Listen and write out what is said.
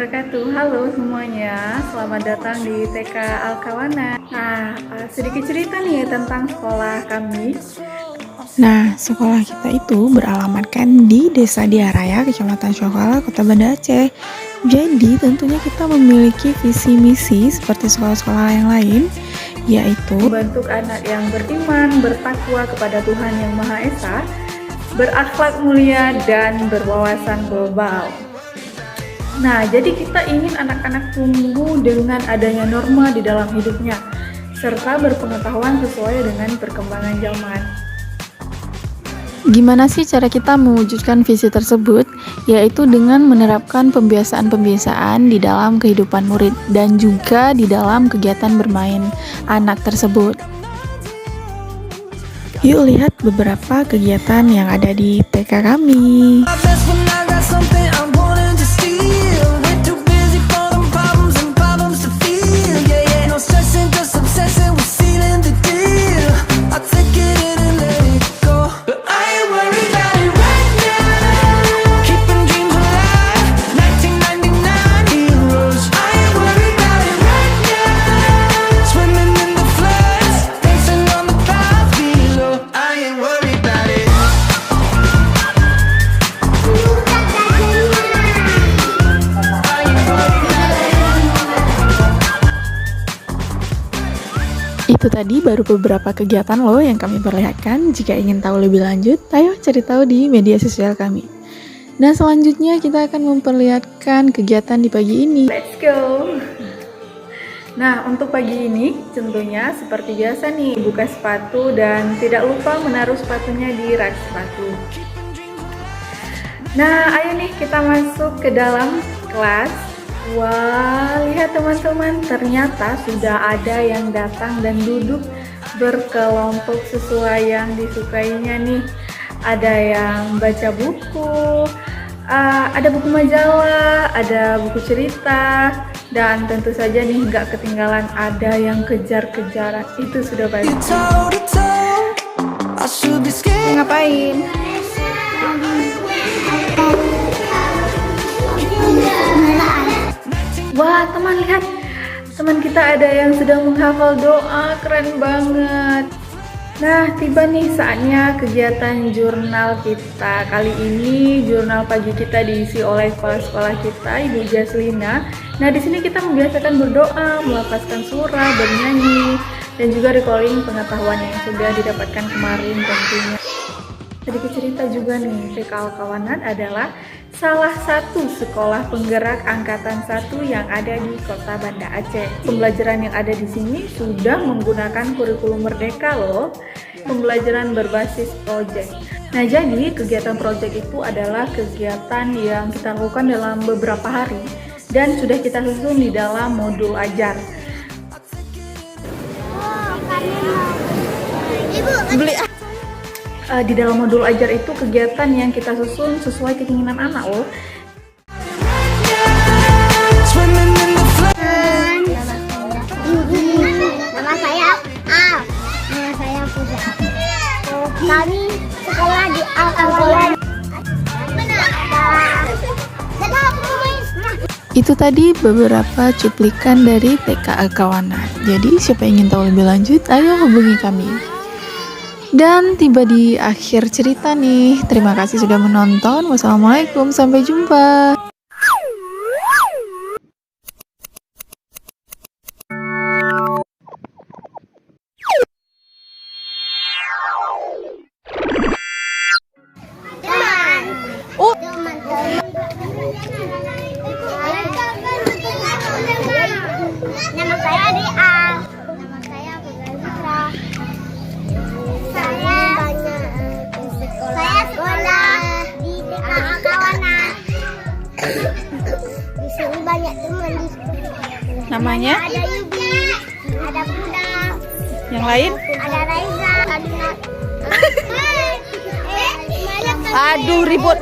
wabarakatuh. Halo semuanya, selamat datang di TK Alkawana. Nah, sedikit cerita nih tentang sekolah kami. Nah, sekolah kita itu beralamatkan di Desa Diaraya, Kecamatan Sokala, Kota Banda Aceh. Jadi, tentunya kita memiliki visi misi seperti sekolah-sekolah yang lain, yaitu Membentuk anak yang beriman, bertakwa kepada Tuhan Yang Maha Esa, berakhlak mulia, dan berwawasan global. Nah, jadi kita ingin anak-anak tumbuh dengan adanya norma di dalam hidupnya, serta berpengetahuan sesuai dengan perkembangan zaman. gimana sih cara kita mewujudkan visi tersebut? Yaitu dengan menerapkan pembiasaan-pembiasaan di dalam kehidupan murid dan juga di dalam kegiatan bermain anak tersebut. Yuk lihat beberapa kegiatan yang ada di TK kami. Itu tadi baru beberapa kegiatan loh yang kami perlihatkan. Jika ingin tahu lebih lanjut, ayo cari tahu di media sosial kami. Nah, selanjutnya kita akan memperlihatkan kegiatan di pagi ini. Let's go! Nah, untuk pagi ini tentunya seperti biasa nih, buka sepatu dan tidak lupa menaruh sepatunya di rak sepatu. Nah, ayo nih kita masuk ke dalam kelas. Wah, lihat teman-teman, ternyata sudah ada yang datang dan duduk berkelompok sesuai yang disukainya nih. Ada yang baca buku, ada buku majalah, ada buku cerita, dan tentu saja nih nggak ketinggalan ada yang kejar-kejaran. Itu sudah pasti. Ngapain? Wah, teman lihat, teman kita ada yang sedang menghafal doa, keren banget. Nah, tiba nih saatnya kegiatan jurnal kita. Kali ini jurnal pagi kita diisi oleh kepala sekolah kita, Ibu Jaslina. Nah, di sini kita membiasakan berdoa, melafazkan surah, bernyanyi, dan juga recalling pengetahuan yang sudah didapatkan kemarin tentunya. Sedikit cerita juga nih, TK Alkawanan adalah salah satu sekolah penggerak angkatan 1 yang ada di Kota Banda Aceh. Pembelajaran yang ada di sini sudah menggunakan kurikulum merdeka loh, pembelajaran berbasis proyek. Nah, jadi kegiatan proyek itu adalah kegiatan yang kita lakukan dalam beberapa hari dan sudah kita susun di dalam modul ajar. Di dalam modul ajar itu kegiatan yang kita susun sesuai keinginan anak loh. Nama saya Al. Nama saya Puja. Kami sekolah di Alkawanan. Itu tadi beberapa cuplikan dari TK Alkawanan. Jadi siapa yang ingin tahu lebih lanjut, ayo hubungi kami. Dan tiba di akhir cerita nih. Terima kasih sudah menonton. Wassalamualaikum, sampai jumpa. Nama saya Dia. Nama saya Putra. Saya sekolah di TK Alkawanan. Di sini banyak teman di sekolah. Namanya? Ada Yubi, ada Buda, Yang lain? ada Raiza, ada Aduh, ribut.